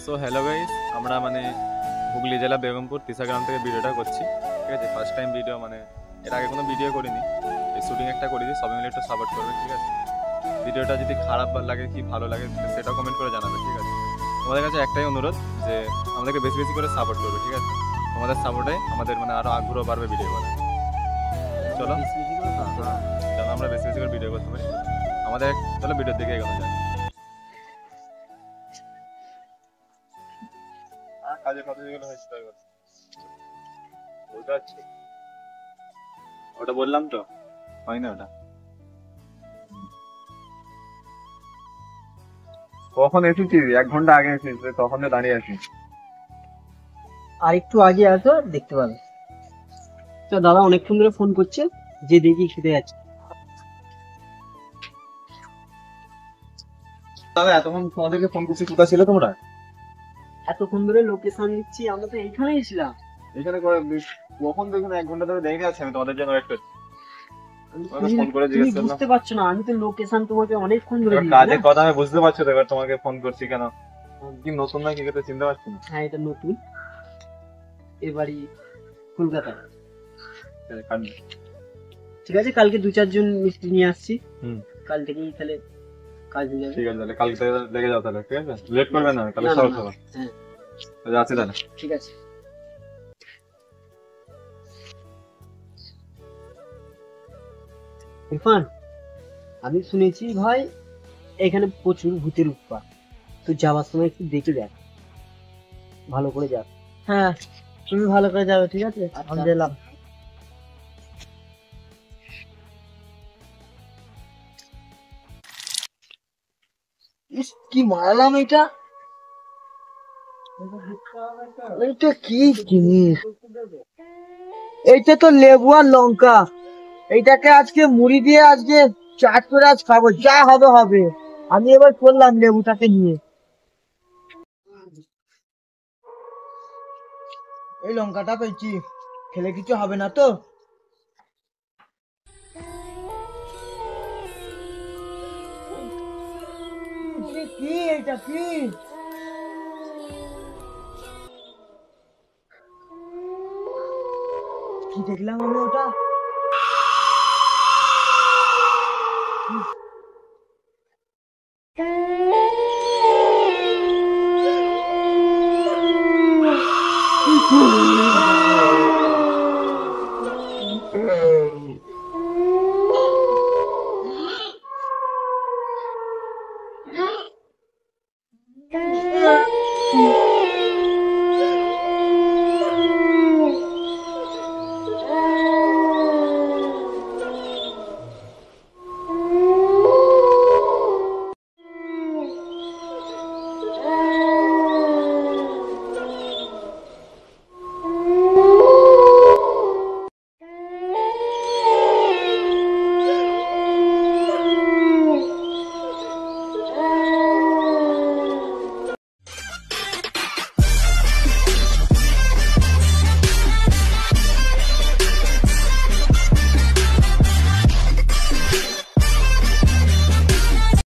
So hello guys, আমরা হুগলি জেলা বেগমপুর তিসাগ্রাম থেকে ভিডিওটা করছি। ঠিক আছে, ফার্স্ট টাইম ভিডিও, এর আগে কোনো ভিডিও করিনি, এই শুটিং একটা করেছি। সবাই মিলে একটু সাপোর্ট করবে, ঠিক আছে? ভিডিওটা যদি খারাপ লাগে কি ভালো লাগে সেটাও কমেন্ট করে জানাবে, ঠিক আছে? তোমাদের কাছে একটাই অনুরোধ যে আমাদেরকে বেশি বেশি করে সাপোর্ট করবে, ঠিক আছে? তোমাদের সাপোর্টে আমাদের আরো আগ্রহ বাড়বে ভিডিও করা। চলো চলো আমরা বেশি বেশি করে ভিডিও করতে পারি। চলো ভিডিওর দিকে এগোনো যায়। কাজের কথা যেগুলো হয়েছিল ওটা বললাম তো, হয় না ওটা। কখন এসেছিস? 1 ঘন্টা আগে এসেছিস, তখন দাঁড়িয়ে আছিস। আর একটু আগে আসো, দেখতে পাবে। তো দাদা অনেকক্ষণ ধরে ফোন করছে, যে দেখি খেতে যাচ্ছে। দাদা এতক্ষণ তোমাদেরকে ফোন করছি, কোথায় ছিল তোমরা? এতক্ষণ ধরে লোকেশন দিচ্ছি, আমরা তো এইখানেই ছিলাম। এখানে কখন দেখুন 1 ঘন্টা ধরে দেখে আছি আমি তোমাদের জন্য ওয়েট করছি। ফোন করে তুমি জিজ্ঞেস করলাম। বুঝতে পারছো না, আমি তো লোকেশন তোমাকে অনেকক্ষণ ধরে দিয়েছি কাজের না? কথা আমি বুঝতে পারছি তো, এবার তোমাকে ফোন করছি কেন? কি নতুন না কি করতে চিনতে পারছি না। হ্যাঁ, এটা নতুন, এবারই কলকাতা। ঠিক আছে, কালকে 2-4 জন মিস্ত্রি নিয়ে আসছি। কাল থেকেই তাহলে কাজ হয়ে যাবে। ঠিক আছে, তাহলে কালকে থেকে লেগে যাও তাহলে, ঠিক আছে? লেট করবে না, কালকে না, সকাল না, সকাল। হ্যাঁ যাচ্ছি তাহলে। ঠিক আছে। ইরফান, আমি শুনেছি ভাই এখানে প্রচুর ভূতের উৎপাত। তুই যাওয়ার সময় একটু দেখে দেখ, ভালো করে যাক। হ্যাঁ, তুমি ভালো করে যাবে, ঠিক আছে? আমি গেলাম। ইস, কি মারালাম এটা! এটা কি জিনিস? এইটা তো লেবু আর লঙ্কা। এইটাকে আজকে মুড়ি দিয়ে আজকে চাট করে আজ খাবো, যা হবে হবে। আমি এবার করলাম লেবুটাকে নিয়ে। এই লঙ্কাটা পেয়েছি, খেলে কিছু হবে না তো? কি এটা কি? কি দেখলাম আমি ওটা?